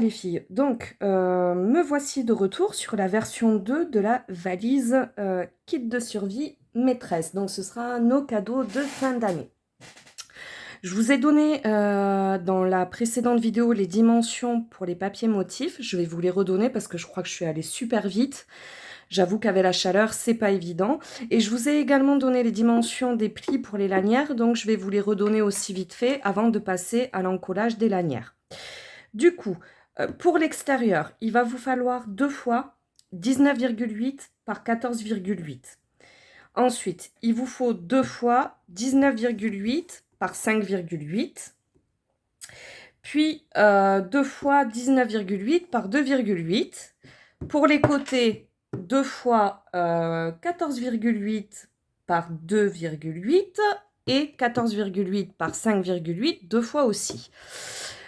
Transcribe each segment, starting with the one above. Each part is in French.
les filles, donc me voici de retour sur la version 2 de la valise kit de survie maîtresse. Donc ce sera nos cadeaux de fin d'année. Je vous ai donné dans la précédente vidéo les dimensions pour les papiers motifs. Je vais vous les redonner parce que je crois que je suis allée super vite. J'avoue qu'avec la chaleur, c'est pas évident. Et je vous ai également donné les dimensions des plis pour les lanières. Donc je vais vous les redonner aussi vite fait avant de passer à l'encollage des lanières. Du coup, pour l'extérieur, il va vous falloir 2 fois 19,8 par 14,8. Ensuite, il vous faut 2 fois 19,8 par 5,8. Puis 2 fois 19,8 par 2,8. Pour les côtés, 2 fois 14,8 par 2,8 et 14,8 par 5,8, 2 fois aussi.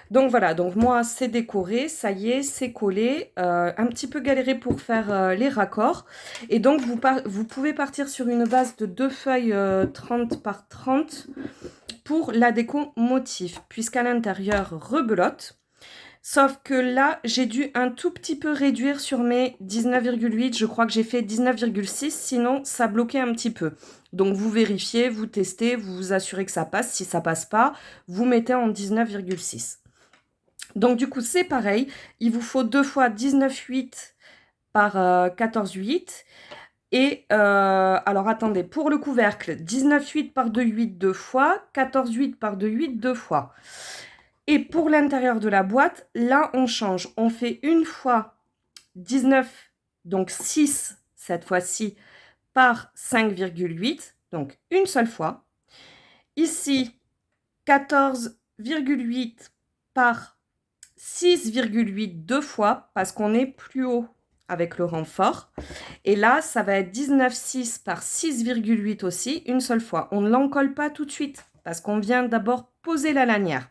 Donc voilà, donc moi c'est décoré, ça y est, c'est collé, un petit peu galéré pour faire les raccords. Et donc vous pouvez partir sur une base de 2 feuilles 30 par 30 pour la déco motif, puisqu'à l'intérieur rebelote. Sauf que là, j'ai dû un tout petit peu réduire sur mes 19,8. Je crois que j'ai fait 19,6, sinon ça bloquait un petit peu. Donc vous vérifiez, vous testez, vous vous assurez que ça passe. Si ça passe pas, vous mettez en 19,6. Donc du coup, c'est pareil. Il vous faut 2 fois 19,8 par 14,8. Et alors attendez, pour le couvercle, 19,8 par 2,8 deux fois, 14,8 par 2,8 deux fois. Et pour l'intérieur de la boîte, là, on change. On fait une fois 19, donc 6 cette fois-ci, par 5,8, donc une seule fois. Ici, 14,8 par 6,8 deux fois, parce qu'on est plus haut avec le renfort. Et là, ça va être 19,6 par 6,8 aussi, une seule fois. On ne l'encolle pas tout de suite, parce qu'on vient d'abord poser la lanière.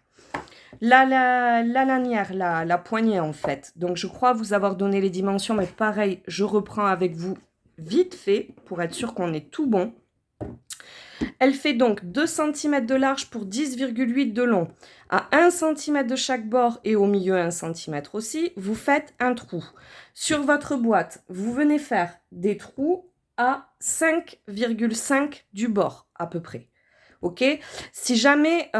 La lanière, la poignée en fait. Donc je crois vous avoir donné les dimensions, mais pareil, je reprends avec vous vite fait pour être sûr qu'on est tout bon. Elle fait donc 2 cm de large pour 10,8 de long. À 1 cm de chaque bord et au milieu 1 cm aussi, vous faites un trou. Sur votre boîte, vous venez faire des trous à 5,5 du bord à peu près. Ok, si jamais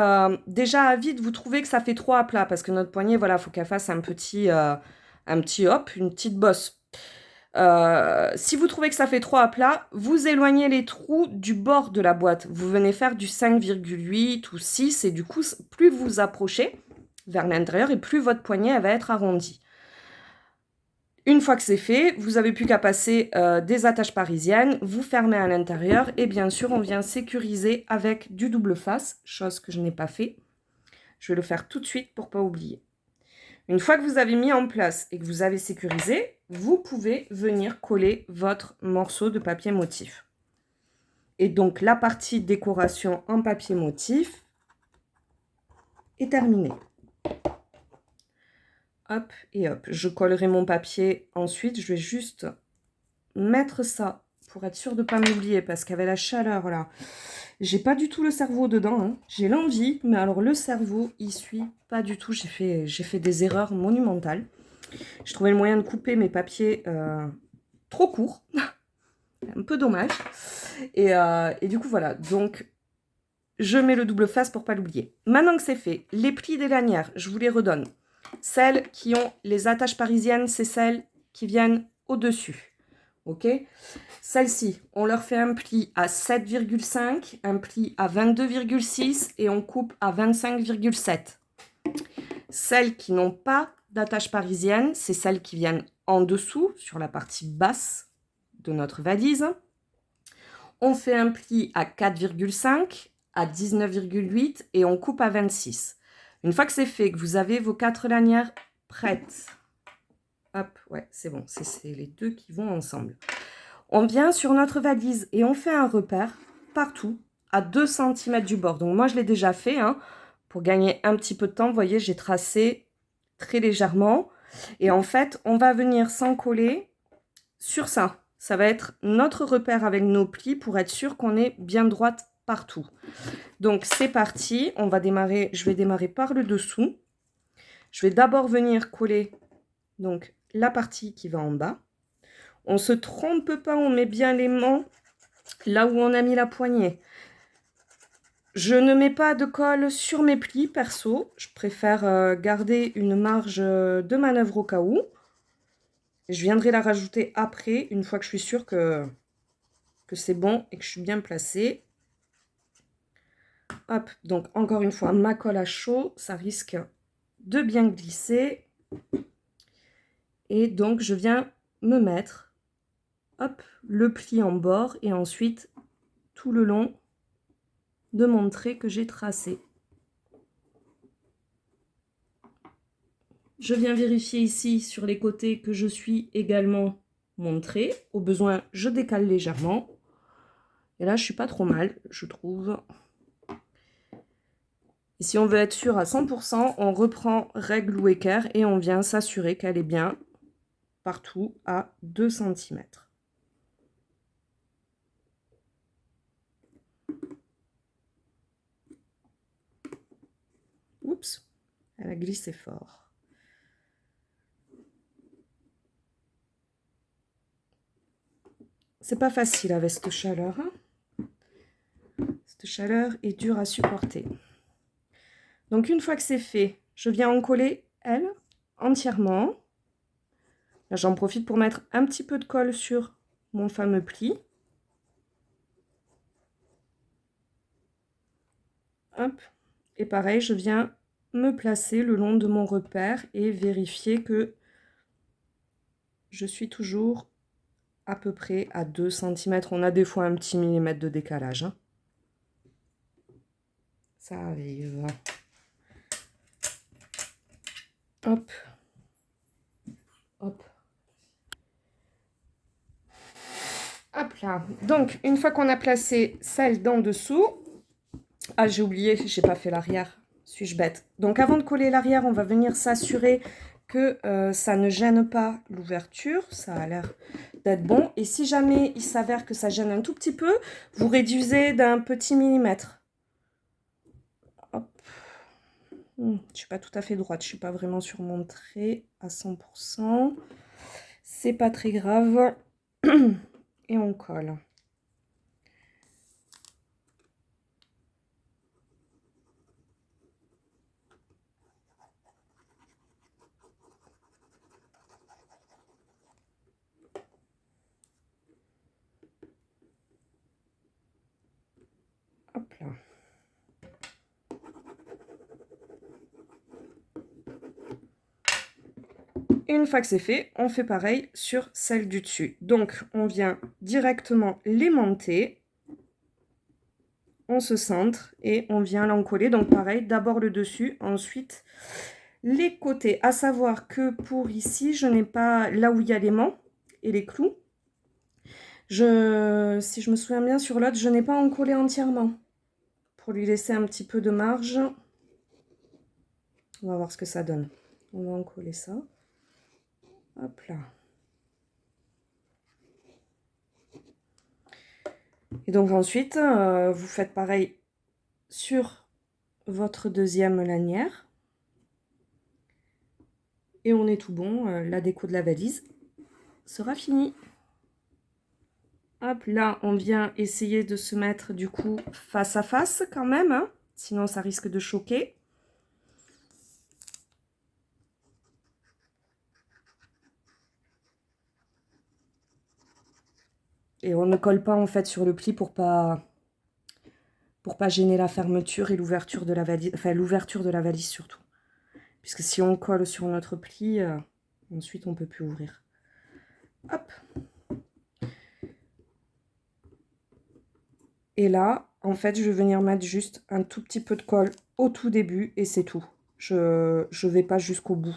déjà à vide vous trouvez que ça fait trop à plat, parce que notre poignée, voilà, il faut qu'elle fasse un petit hop, une petite bosse. Si vous trouvez que ça fait trop à plat, vous éloignez les trous du bord de la boîte. Vous venez faire du 5,8 ou 6 et du coup, plus vous approchez vers l'intérieur et plus votre poignée va être arrondie. Une fois que c'est fait, vous n'avez plus qu'à passer des attaches parisiennes, vous fermez à l'intérieur et bien sûr, on vient sécuriser avec du double face, chose que je n'ai pas fait. Je vais le faire tout de suite pour ne pas oublier. Une fois que vous avez mis en place et que vous avez sécurisé, vous pouvez venir coller votre morceau de papier motif. Et donc, la partie décoration en papier motif est terminée. Hop et hop. Je collerai mon papier ensuite. Je vais juste mettre ça pour être sûre de ne pas m'oublier parce qu'avec la chaleur là, j'ai pas du tout le cerveau dedans. Hein. J'ai l'envie, mais alors le cerveau, il suit pas du tout. J'ai fait des erreurs monumentales. J'ai trouvé le moyen de couper mes papiers trop courts. Un peu dommage. Et du coup, voilà. Donc, je mets le double face pour pas l'oublier. Maintenant que c'est fait, les plis des lanières, je vous les redonne. Celles qui ont les attaches parisiennes, c'est celles qui viennent au-dessus. Ok, celles-ci, on leur fait un pli à 7,5, un pli à 22,6 et on coupe à 25,7. Celles qui n'ont pas d'attache parisienne, c'est celles qui viennent en dessous, sur la partie basse de notre valise. On fait un pli à 4,5, à 19,8 et on coupe à 26. Une fois que c'est fait, que vous avez vos 4 lanières prêtes, hop, ouais, c'est bon, c'est les deux qui vont ensemble. On vient sur notre valise et on fait un repère partout à 2 cm du bord. Donc moi, je l'ai déjà fait, hein, pour gagner un petit peu de temps. Vous voyez, j'ai tracé très légèrement. Et en fait, on va venir s'encoller sur ça. Ça va être notre repère avec nos plis pour être sûr qu'on est bien droite partout. Donc, c'est parti. On va démarrer. Je vais démarrer par le dessous. Je vais d'abord venir coller donc la partie qui va en bas. On se trompe pas, on met bien l'aimant là où on a mis la poignée. Je ne mets pas de colle sur mes plis perso. Je préfère garder une marge de manœuvre au cas où. Je viendrai la rajouter après, une fois que je suis sûre que c'est bon et que je suis bien placée. Hop, donc encore une fois, ma colle à chaud, ça risque de bien glisser. Et donc, je viens me mettre, hop, le pli en bord et ensuite tout le long de mon trait que j'ai tracé. Je viens vérifier ici sur les côtés que je suis également mon trait. Au besoin, je décale légèrement. Et là, je suis pas trop mal, je trouve. Et si on veut être sûr à 100%, on reprend règle ou équerre et on vient s'assurer qu'elle est bien partout à 2 cm. Oups, elle a glissé fort. C'est pas facile avec cette chaleur. Hein. Cette chaleur est dure à supporter. Donc une fois que c'est fait, je viens en coller elle entièrement. Là, j'en profite pour mettre un petit peu de colle sur mon fameux pli. Hop. Et pareil, je viens me placer le long de mon repère et vérifier que je suis toujours à peu près à 2 cm. On a des fois un petit millimètre de décalage. Hein. Ça arrive. Hop. Hop. Hop là. Donc, une fois qu'on a placé celle d'en dessous... Ah, j'ai oublié, j'ai pas fait l'arrière. Suis-je bête? Donc, avant de coller l'arrière, on va venir s'assurer que ça ne gêne pas l'ouverture. Ça a l'air d'être bon. Et si jamais il s'avère que ça gêne un tout petit peu, vous réduisez d'un petit millimètre. Hop. Je suis pas tout à fait droite. Je suis pas vraiment sur mon trait à 100%. C'est pas très grave. Et on colle. Hop là. Une fois que c'est fait, on fait pareil sur celle du dessus. Donc, on vient directement l'aimanter. On se centre et on vient l'encoller. Donc, pareil, d'abord le dessus, ensuite les côtés. À savoir que pour ici, je n'ai pas, là où il y a l'aimant et les clous, si je me souviens bien sur l'autre, je n'ai pas encollé entièrement. Pour lui laisser un petit peu de marge. On va voir ce que ça donne. On va encoller ça. Hop là. Et donc ensuite, vous faites pareil sur votre deuxième lanière. Et on est tout bon. La déco de la valise sera finie. Hop, là, on vient essayer de se mettre du coup face à face quand même. Hein, sinon, ça risque de choquer. Et on ne colle pas en fait sur le pli pour pas gêner la fermeture et l'ouverture de la valise, enfin l'ouverture de la valise surtout. Puisque si on colle sur notre pli, ensuite on ne peut plus ouvrir. Hop. Et là, en fait, je vais venir mettre juste un tout petit peu de colle au tout début et c'est tout. Je ne vais pas jusqu'au bout.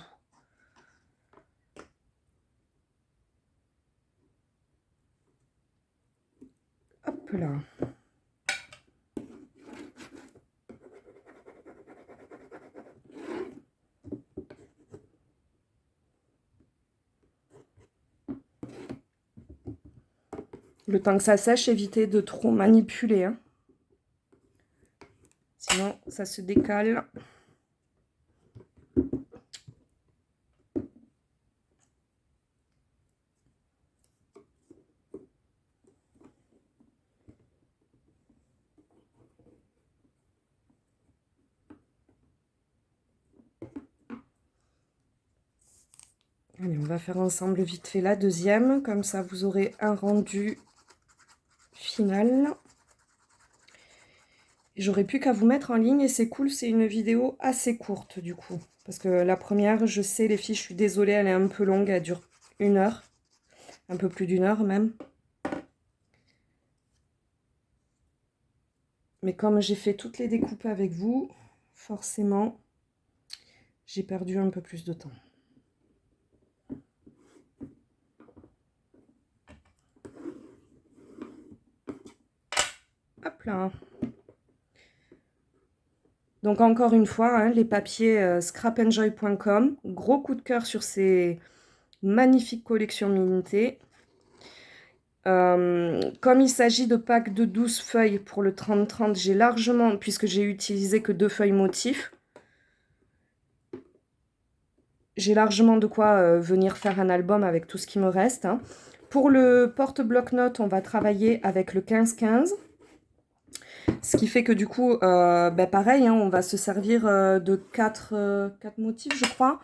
Hop là. Le temps que ça sèche, évitez de trop manipuler. Hein. Sinon, ça se décale. Allez, on va faire ensemble vite fait la deuxième, comme ça vous aurez un rendu final. J'aurais plus qu'à vous mettre en ligne et c'est cool, c'est une vidéo assez courte du coup. Parce que la première, je sais les filles, je suis désolée, elle est un peu longue, elle dure 1 heure. Un peu plus d'1 heure même. Mais comme j'ai fait toutes les découpes avec vous, forcément, j'ai perdu un peu plus de temps. Hop là. Donc encore une fois, hein, les papiers scrapenjoy.com. Gros coup de cœur sur ces magnifiques collections minutées. Comme il s'agit de packs de 12 feuilles pour le 30-30, j'ai largement, puisque j'ai utilisé que 2 feuilles motifs, j'ai largement de quoi venir faire un album avec tout ce qui me reste. Hein. Pour le porte-bloc-notes, on va travailler avec le 15-15. Ce qui fait que du coup, pareil, hein, on va se servir de 4 motifs, je crois.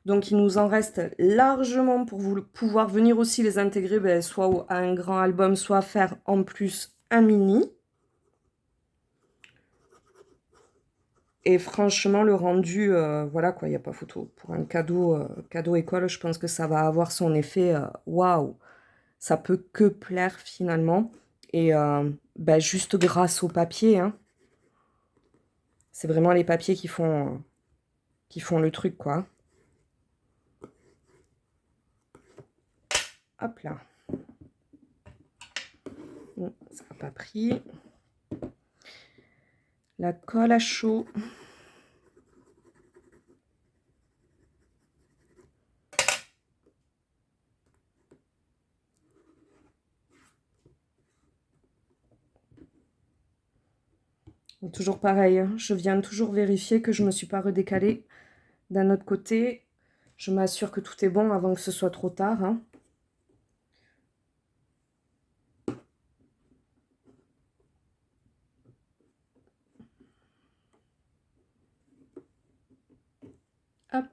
Donc il nous en reste largement pour vous pouvoir venir aussi les intégrer, soit à un grand album, soit faire en plus un mini. Et franchement, le rendu, voilà quoi, il n'y a pas photo. Pour un cadeau école, je pense que ça va avoir son effet waouh. Ça peut que plaire finalement. Et juste grâce au papier, hein. C'est vraiment les papiers qui font le truc, quoi. Hop là. Bon, ça n'a pas pris. La colle à chaud. Toujours pareil, hein. Je viens toujours vérifier que je ne me suis pas redécalée d'un autre côté. Je m'assure que tout est bon avant que ce soit trop tard. Hein. Hop.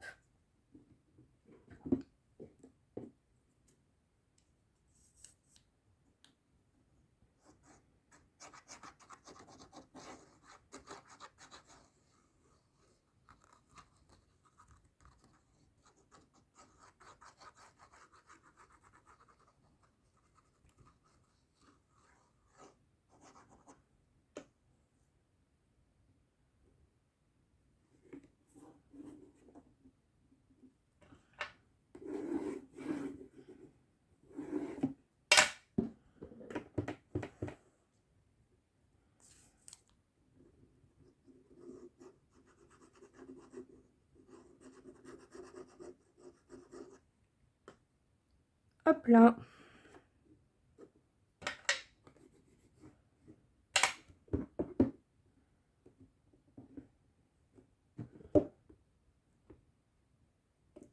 Hop là.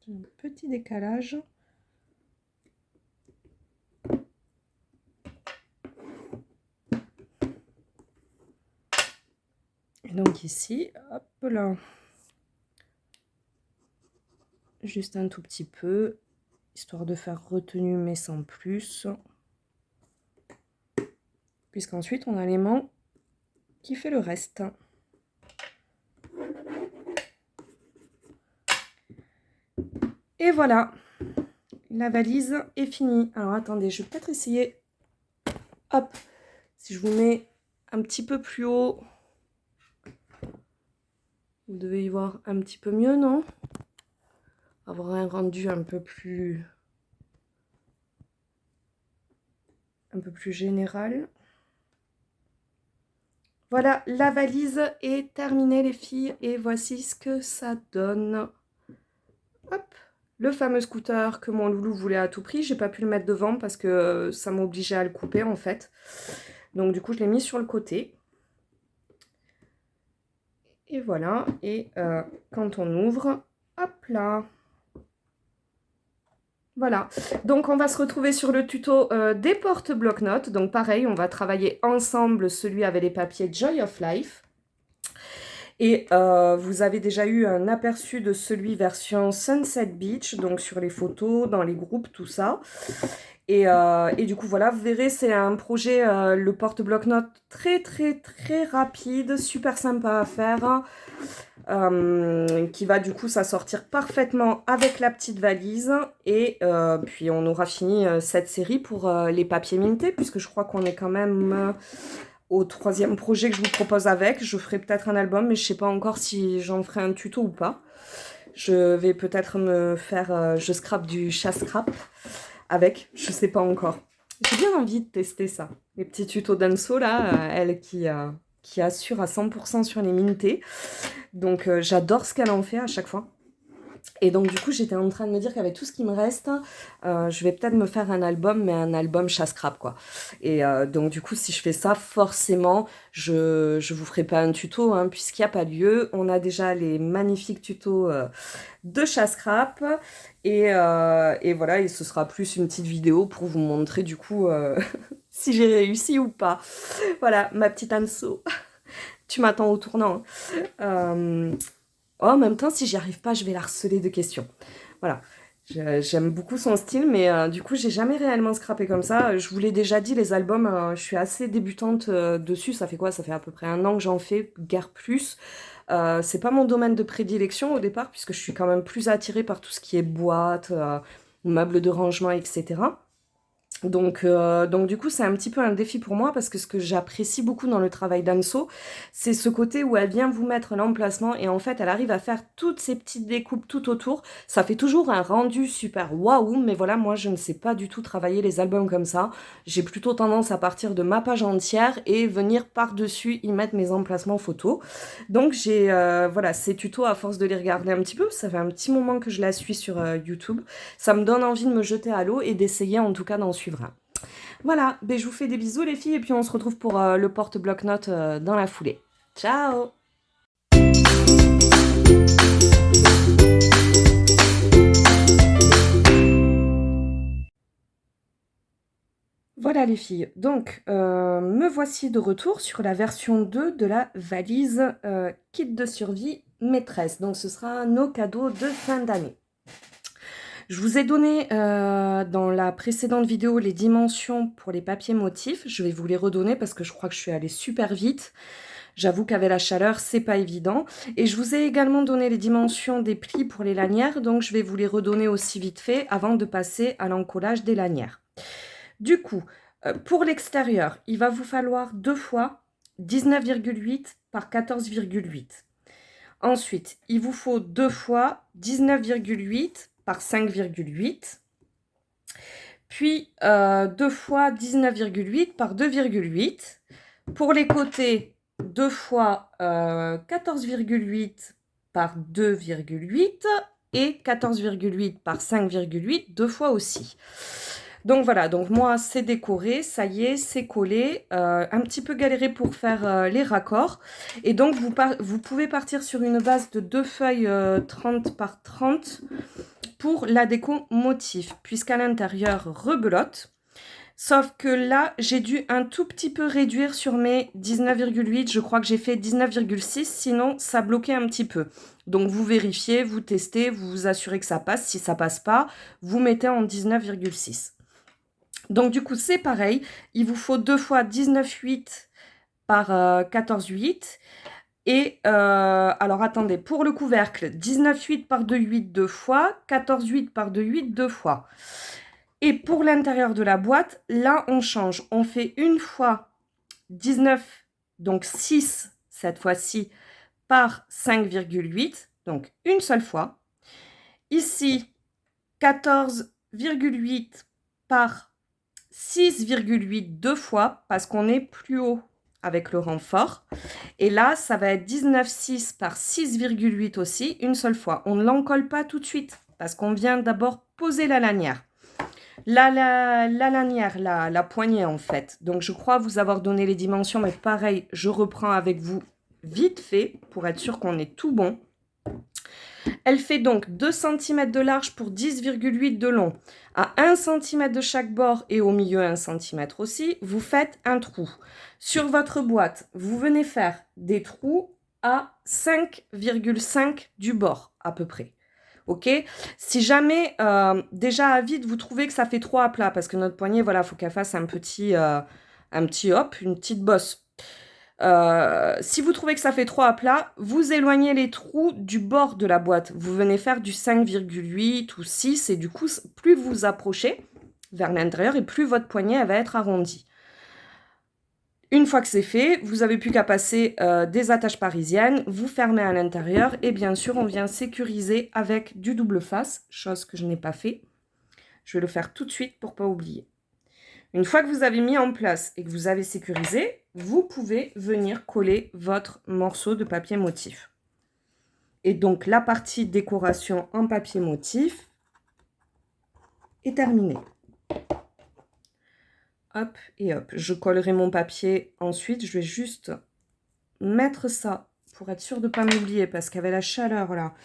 Un petit décalage. Et donc ici, hop là. Juste un tout petit peu, histoire de faire retenue mais sans plus. Puisqu'ensuite on a l'aimant qui fait le reste. Et voilà, la valise est finie. Alors attendez, je vais peut-être essayer, hop, si je vous mets un petit peu plus haut, vous devez y voir un petit peu mieux, non? Avoir un rendu un peu plus général. Voilà, la valise est terminée les filles et voici ce que ça donne. Hop, le fameux scooter que mon loulou voulait à tout prix. J'ai pas pu le mettre devant parce que ça m'obligeait à le couper en fait. Donc du coup, je l'ai mis sur le côté. Et voilà, et quand on ouvre, hop là. Voilà, donc on va se retrouver sur le tuto des portes bloc-notes. Donc pareil, on va travailler ensemble celui avec les papiers Joy of Life. Et vous avez déjà eu un aperçu de celui version Sunset Beach, donc sur les photos, dans les groupes, tout ça. Et du coup, voilà, vous verrez, c'est un projet, le porte-bloc-notes très, très, très rapide, super sympa à faire, qui va du coup s'assortir parfaitement avec la petite valise. Et puis, on aura fini cette série pour les papiers mintés, puisque je crois qu'on est quand même au 3e projet que je vous propose avec. Je ferai peut-être un album, mais je sais pas encore si j'en ferai un tuto ou pas. Je vais peut-être me faire, je scrape du chat-scrap avec, je sais pas encore. J'ai bien envie de tester ça. Les petits tutos d'Anso, là, elle qui assure à 100% sur les mintés. Donc, j'adore ce qu'elle en fait à chaque fois. Et donc, du coup, j'étais en train de me dire qu'avec tout ce qui me reste, je vais peut-être me faire un album, mais un album chasse-crabe, quoi. Et donc, du coup, si je fais ça, forcément, je vous ferai pas un tuto, hein, puisqu'il n'y a pas lieu. On a déjà les magnifiques tutos de chasse-crabe. Et voilà, et ce sera plus une petite vidéo pour vous montrer, du coup, si j'ai réussi ou pas. Voilà, ma petite Anso. Tu m'attends au tournant, hein. En même temps, si j'y arrive pas, je vais la harceler de questions. Voilà. J'aime beaucoup son style, mais du coup, j'ai jamais réellement scrappé comme ça. Je vous l'ai déjà dit, les albums, je suis assez débutante dessus. Ça fait quoi? Ça fait à peu près 1 an que j'en fais, guère plus. C'est pas mon domaine de prédilection au départ, puisque je suis quand même plus attirée par tout ce qui est boîte, meubles de rangement, etc. Donc du coup, c'est un petit peu un défi pour moi parce que ce que j'apprécie beaucoup dans le travail d'Anso, c'est ce côté où elle vient vous mettre l'emplacement et en fait, elle arrive à faire toutes ces petites découpes tout autour. Ça fait toujours un rendu super waouh, mais voilà, moi, je ne sais pas du tout travailler les albums comme ça. J'ai plutôt tendance à partir de ma page entière et venir par-dessus y mettre mes emplacements photos. Donc j'ai, voilà, ces tutos, à force de les regarder un petit peu, ça fait un petit moment que je la suis sur YouTube. Ça me donne envie de me jeter à l'eau et d'essayer en tout cas d'en suivre un. Voilà, ben, je vous fais des bisous les filles et puis on se retrouve pour le porte-bloc-notes dans la foulée. Ciao! Voilà les filles, donc me voici de retour sur la version 2 de la valise kit de survie maîtresse. Donc ce sera nos cadeaux de fin d'année. Je vous ai donné dans la précédente vidéo les dimensions pour les papiers motifs. Je vais vous les redonner parce que je crois que je suis allée super vite. J'avoue qu'avec la chaleur, c'est pas évident. Et je vous ai également donné les dimensions des plis pour les lanières. Donc je vais vous les redonner aussi vite fait avant de passer à l'encollage des lanières. Du coup, pour l'extérieur, il va vous falloir 2 fois 19,8 par 14,8. Ensuite, il vous faut 2 fois 19,8 par 5,8. Puis 2 fois 19,8 par 2,8. Pour les côtés, 2 fois 14,8 par 2,8 et 14,8 par 5,8, 2 fois aussi. Donc voilà, donc moi c'est décoré, ça y est, c'est collé. Un petit peu galéré pour faire les raccords. Et donc vous pouvez partir sur une base de 2 feuilles 30 par 30 pour la déco motif, puisqu'à l'intérieur rebelote. Sauf que là, j'ai dû un tout petit peu réduire sur mes 19,8. Je crois que j'ai fait 19,6, sinon ça bloquait un petit peu. Donc vous vérifiez, vous testez, vous vous assurez que ça passe. Si ça passe pas, vous mettez en 19,6. Donc du coup, c'est pareil. Il vous faut 2 fois 19,8 par 14,8. Et alors attendez, pour le couvercle, 19,8 par 2,8 deux fois, 14,8 par 2,8 deux fois. Et pour l'intérieur de la boîte, là, on change. On fait une fois 19, donc 6 cette fois-ci, par 5,8, donc une seule fois. Ici, 14,8 par 6,8 deux fois, parce qu'on est plus haut avec le renfort. Et là, ça va être 19,6 par 6,8 aussi, une seule fois. On ne l'encolle pas tout de suite, parce qu'on vient d'abord poser la lanière. La lanière, la poignée en fait. Donc je crois vous avoir donné les dimensions, mais pareil, je reprends avec vous vite fait pour être sûr qu'on est tout bon. Elle fait donc 2 cm de large pour 10,8 de long. À 1 cm de chaque bord et au milieu 1 cm aussi, vous faites un trou. Sur votre boîte, vous venez faire des trous à 5,5 du bord, à peu près. Ok? Si jamais, déjà à vide, vous trouvez que ça fait trop à plat, parce que notre poignée, voilà, il faut qu'elle fasse un petit hop, une petite bosse. Si vous trouvez que ça fait trop à plat, vous éloignez les trous du bord de la boîte. Vous venez faire du 5,8 ou 6 et du coup, plus vous vous approchez vers l'intérieur et plus votre poignée elle va être arrondie. Une fois que c'est fait, vous n'avez plus qu'à passer des attaches parisiennes, vous fermez à l'intérieur et bien sûr, on vient sécuriser avec du double face, chose que je n'ai pas fait. Je vais le faire tout de suite pour ne pas oublier. Une fois que vous avez mis en place et que vous avez sécurisé, vous pouvez venir coller votre morceau de papier motif. Et donc, la partie décoration en papier motif est terminée. Hop et hop. Je collerai mon papier ensuite. Je vais juste mettre ça pour être sûre de ne pas m'oublier parce qu'avec la chaleur là,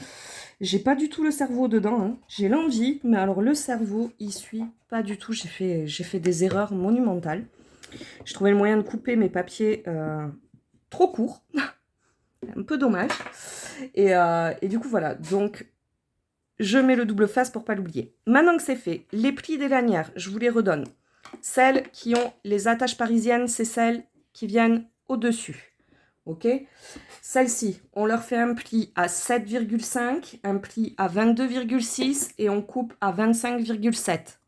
j'ai pas du tout le cerveau dedans. Hein. J'ai l'envie, mais alors le cerveau, il suit pas du tout. J'ai fait des erreurs monumentales. Je trouvais le moyen de couper mes papiers trop courts. Un peu dommage. Et du coup, voilà. Donc, je mets le double face pour pas l'oublier. Maintenant que c'est fait, les plis des lanières, je vous les redonne. Celles qui ont les attaches parisiennes, c'est celles qui viennent au-dessus. Ok? Celles-ci, on leur fait un pli à 7,5, un pli à 22,6 et on coupe à 25,7.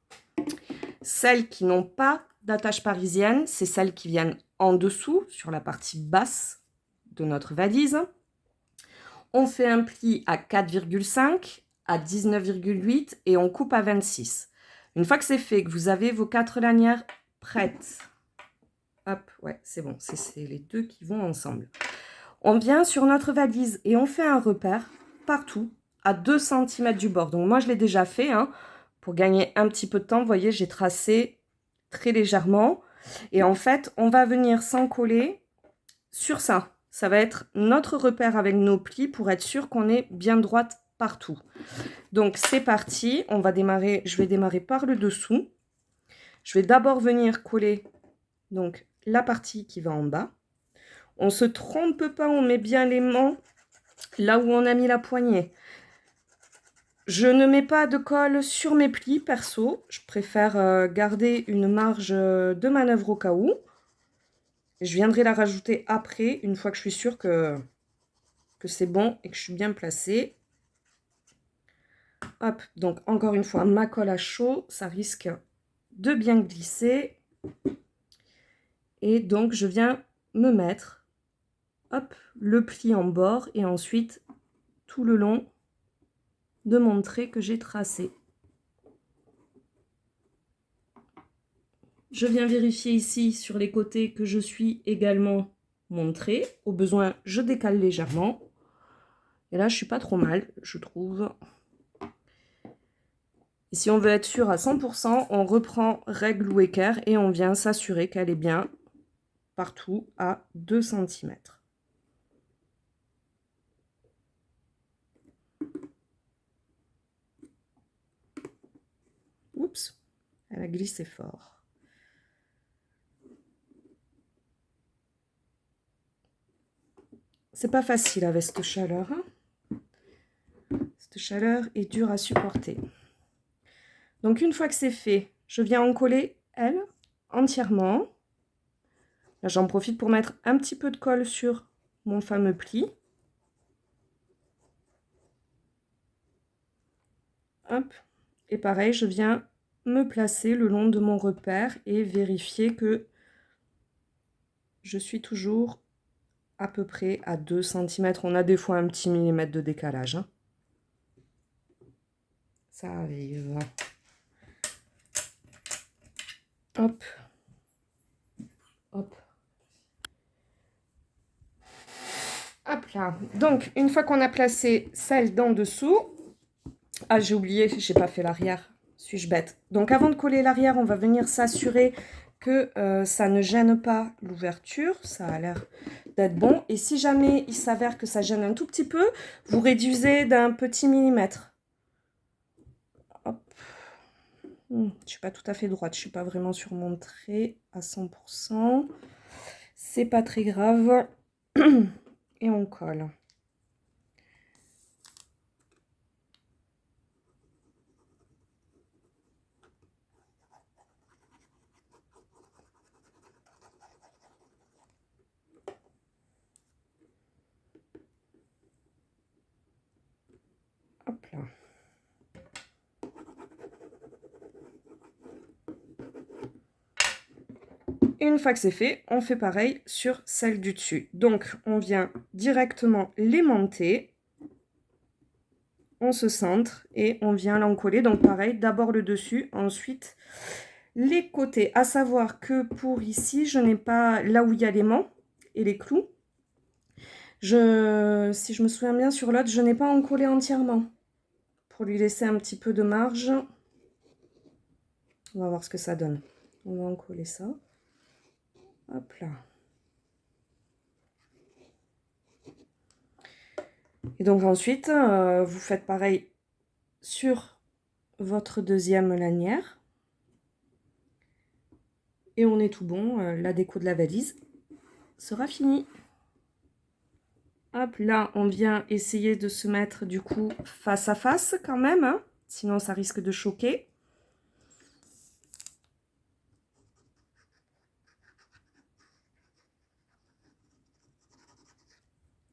Celles qui n'ont pas d'attache parisienne, c'est celles qui viennent en dessous, sur la partie basse de notre valise. On fait un pli à 4,5, à 19,8 et on coupe à 26. Une fois que c'est fait, que vous avez vos 4 lanières prêtes, hop, ouais, c'est bon, c'est les deux qui vont ensemble. On vient sur notre valise et on fait un repère partout à 2 cm du bord. Donc moi, je l'ai déjà fait, hein, pour gagner un petit peu de temps. Vous voyez, j'ai tracé très légèrement. Et en fait, on va venir s'encoller sur ça. Ça va être notre repère avec nos plis pour être sûr qu'on est bien droite partout. Donc, c'est parti. On va démarrer. Je vais démarrer par le dessous. Je vais d'abord venir coller donc la partie qui va en bas. On ne se trompe pas, on met bien l'aimant là où on a mis la poignée. Je ne mets pas de colle sur mes plis perso. Je préfère garder une marge de manœuvre au cas où. Je viendrai la rajouter après, une fois que je suis sûre que c'est bon et que je suis bien placée. Hop, donc encore une fois, ma colle à chaud, ça risque de bien glisser. Et donc, je viens me mettre, hop, le pli en bord et ensuite tout le long de mon trait que j'ai tracé. Je viens vérifier ici sur les côtés que je suis également mon trait. Au besoin, je décale légèrement. Et là, je suis pas trop mal, je trouve. Et si on veut être sûr à 100%, on reprend règle ou équerre et on vient s'assurer qu'elle est bien partout à 2 cm. Oups, elle a glissé fort. C'est pas facile avec cette chaleur. Hein. Cette chaleur est dure à supporter. Donc une fois que c'est fait, je viens en coller elle entièrement. Là, j'en profite pour mettre un petit peu de colle sur mon fameux pli. Hop. Et pareil, je viens me placer le long de mon repère et vérifier que je suis toujours à peu près à 2 cm. On a des fois un petit millimètre de décalage. Hein. Ça arrive. Hop. Hop. Hop là. Donc, une fois qu'on a placé celle d'en dessous... Ah, j'ai oublié, j'ai pas fait l'arrière. Suis-je bête? Donc, avant de coller l'arrière, on va venir s'assurer que ça ne gêne pas l'ouverture. Ça a l'air d'être bon. Et si jamais il s'avère que ça gêne un tout petit peu, vous réduisez d'un petit millimètre. Hop. Je suis pas tout à fait droite. Je suis pas vraiment sur mon trait à 100%. C'est pas très grave. et on colle. Hop là. Et une fois que c'est fait, on fait pareil sur celle du dessus. Donc, on vient directement l'aimanter. On se centre et on vient l'encoller. Donc, pareil, d'abord le dessus, ensuite les côtés. À savoir que pour ici, je n'ai pas, là où il y a l'aimant et les clous, si je me souviens bien sur l'autre, je n'ai pas encollé entièrement. Pour lui laisser un petit peu de marge. On va voir ce que ça donne. On va encoller ça. Hop là. Et donc ensuite, vous faites pareil sur votre deuxième lanière. Et on est tout bon. La déco de la valise sera finie. Hop là, on vient essayer de se mettre du coup face à face quand même. Hein, sinon, ça risque de choquer.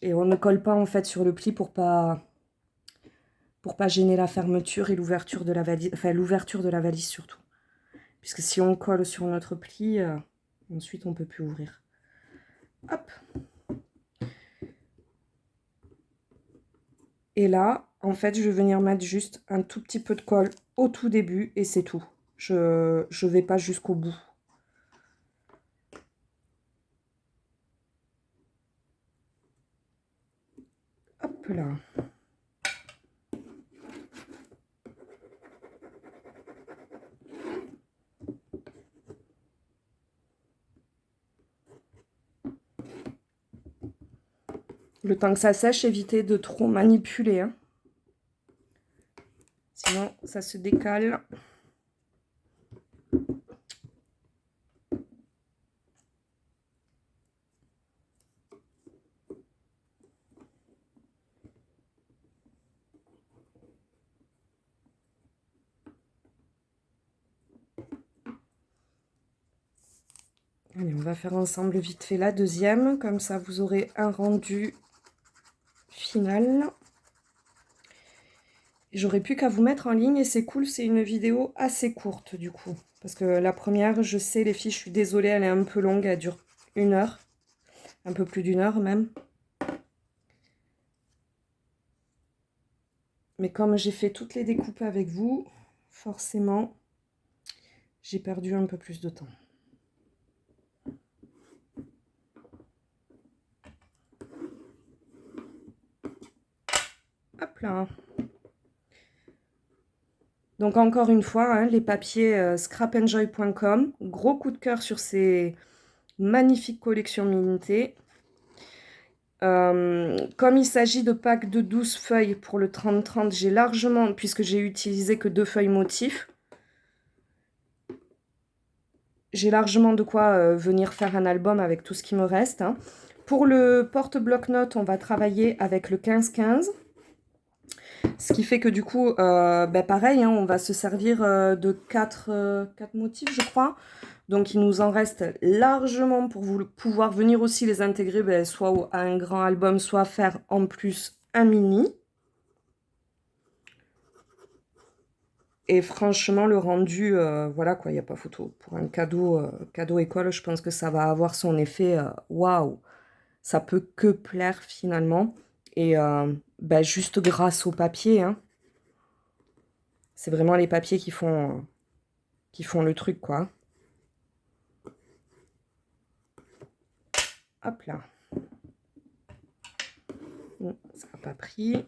Et on ne colle pas en fait sur le pli pour pas gêner la fermeture et l'ouverture de la valise, enfin l'ouverture de la valise surtout. Puisque si on colle sur notre pli, ensuite on peut plus ouvrir. Hop. Et là, en fait, je vais venir mettre juste un tout petit peu de colle au tout début et c'est tout. Je vais pas jusqu'au bout. Hop là. Le temps que ça sèche, évitez de trop manipuler. Hein. Sinon, ça se décale. Allez, on va faire ensemble vite fait la deuxième. Comme ça, vous aurez un rendu final. J'aurais plus qu'à vous mettre en ligne et c'est cool, c'est une vidéo assez courte du coup. Parce que la première, je sais les filles, je suis désolée, elle est un peu longue, elle dure 1 heure. Un peu plus d'1 heure même. Mais comme j'ai fait toutes les découpes avec vous, forcément, j'ai perdu un peu plus de temps. Hop là. Donc encore une fois, hein, les papiers scrapenjoy.com. Gros coup de cœur sur ces magnifiques collections limitées. Comme il s'agit de packs de 12 feuilles pour le 30-30, j'ai largement, puisque j'ai utilisé que 2 feuilles motifs, j'ai largement de quoi venir faire un album avec tout ce qui me reste. Hein. Pour le porte-bloc-notes, on va travailler avec le 15-15. Ce qui fait que du coup, pareil, hein, on va se servir de 4 motifs, je crois. Donc, il nous en reste largement pour vous pouvoir venir aussi les intégrer, soit à un grand album, soit faire en plus un mini. Et franchement, le rendu, voilà quoi, il n'y a pas photo. Pour un cadeau école, je pense que ça va avoir son effet waouh. Ça peut que plaire finalement. Et juste grâce au papier, hein. C'est vraiment les papiers qui font le truc, quoi. Hop là. Bon, ça n'a pas pris.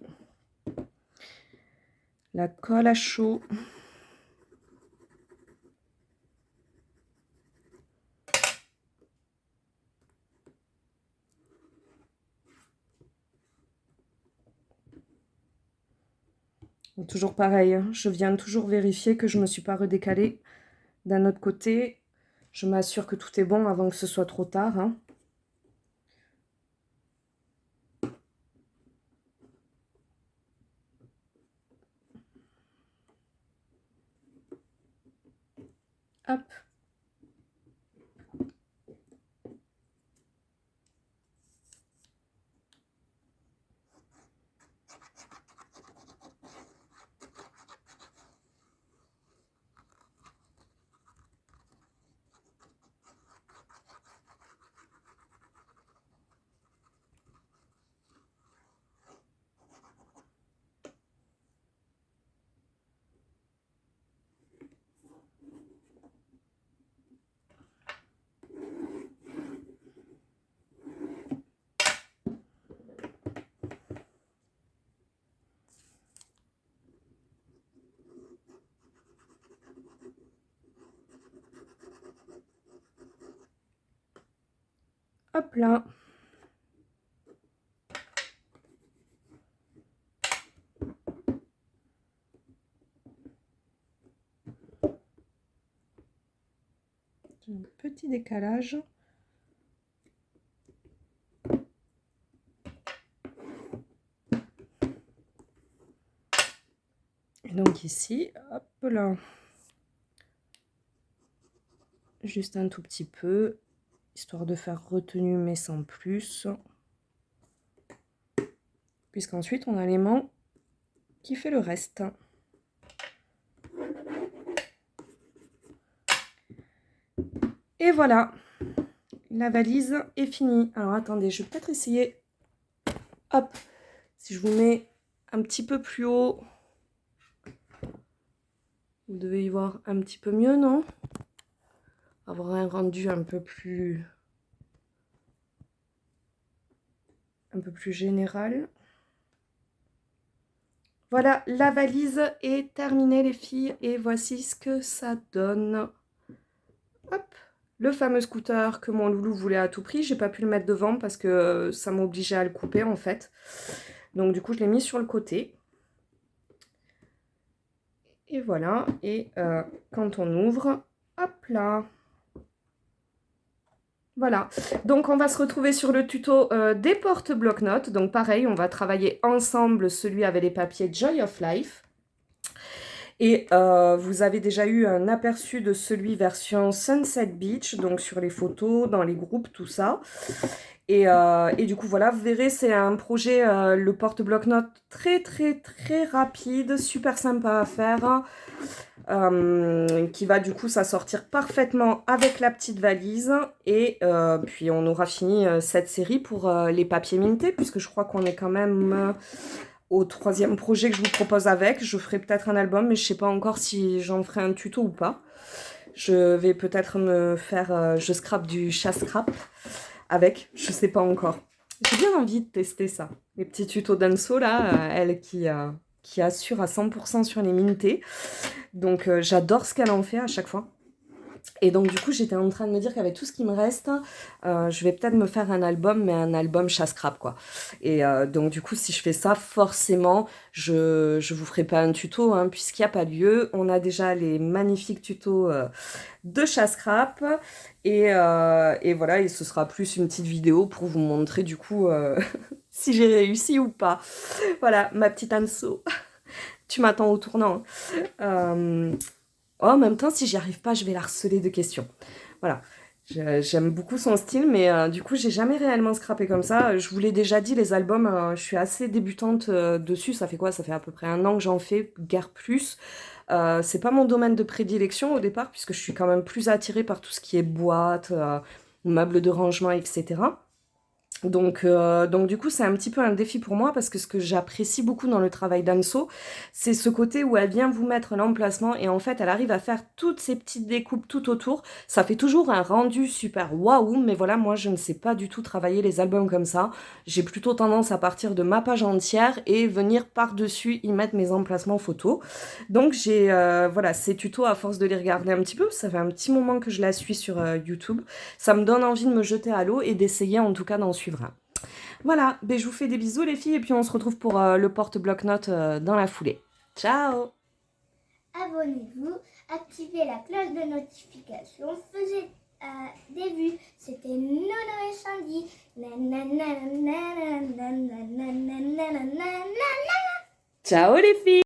La colle à chaud. Donc, toujours pareil, hein. Je viens toujours vérifier que je ne me suis pas redécalée d'un autre côté. Je m'assure que tout est bon avant que ce soit trop tard. Hein. Hop. Hop là. J'ai un petit décalage. Et donc ici, hop là. Juste un tout petit peu, histoire de faire retenue mais sans plus. Puisqu'ensuite on a l'aimant qui fait le reste. Et voilà, la valise est finie. Alors attendez, je vais peut-être essayer, hop, si je vous mets un petit peu plus haut, vous devez y voir un petit peu mieux, non? Avoir un rendu un peu plus général. Voilà, la valise est terminée les filles et voici ce que ça donne. Hop, le fameux scooter que mon loulou voulait à tout prix. J'ai pas pu le mettre devant parce que ça m'obligeait à le couper en fait. Donc du coup je l'ai mis sur le côté. Et voilà, et quand on ouvre, hop là. Voilà, donc on va se retrouver sur le tuto des portes bloc-notes. Donc pareil, on va travailler ensemble celui avec les papiers Joy of Life. Et vous avez déjà eu un aperçu de celui version Sunset Beach, donc sur les photos, dans les groupes, tout ça. Et du coup, voilà, vous verrez, c'est un projet, le porte bloc-notes très rapide, super sympa à faire. Qui va du coup s'assortir parfaitement avec la petite valise. Et puis on aura fini cette série pour les papiers mintés, puisque je crois qu'on est quand même au 3e projet que je vous propose avec. Je ferai peut-être un album, mais je sais pas encore si j'en ferai un tuto ou pas. Je vais peut-être me faire, je scrape du chat scrap avec, je sais pas encore. J'ai bien envie de tester ça. Les petits tutos d'Anso là, elle qui assure à 100% sur les mintés. Donc j'adore ce qu'elle en fait à chaque fois. Et donc du coup j'étais en train de me dire qu'avec tout ce qui me reste, je vais peut-être me faire un album, mais un album chasse-crabe quoi. Et donc du coup si je fais ça, forcément je vous ferai pas un tuto, hein, puisqu'il n'y a pas lieu. On a déjà les magnifiques tutos de chasse-crabe. Et voilà, et ce sera plus une petite vidéo pour vous montrer du coup si j'ai réussi ou pas. Voilà, ma petite Anso. Tu m'attends au tournant. En même temps, si j'y arrive pas, je vais la harceler de questions. Voilà. J'aime beaucoup son style, mais du coup, j'ai jamais réellement scrappé comme ça. Je vous l'ai déjà dit, les albums, je suis assez débutante dessus. Ça fait quoi? Ça fait à peu près 1 an que j'en fais, guère plus. C'est pas mon domaine de prédilection au départ, puisque je suis quand même plus attirée par tout ce qui est boîte, meubles de rangement, etc. Donc du coup, c'est un petit peu un défi pour moi parce que ce que j'apprécie beaucoup dans le travail d'Anso, c'est ce côté où elle vient vous mettre l'emplacement et en fait, elle arrive à faire toutes ces petites découpes tout autour. Ça fait toujours un rendu super waouh, mais voilà, moi, je ne sais pas du tout travailler les albums comme ça. J'ai plutôt tendance à partir de ma page entière et venir par-dessus y mettre mes emplacements photos. Donc j'ai, voilà, ces tutos, à force de les regarder un petit peu, ça fait un petit moment que je la suis sur YouTube. Ça me donne envie de me jeter à l'eau et d'essayer en tout cas d'en suivre un. Voilà, ben, je vous fais des bisous les filles et puis on se retrouve pour le porte-bloc-notes dans la foulée. Ciao! Abonnez-vous, activez la cloche de notification, faisez des vues. C'était Nono et Sandy. Ciao les filles!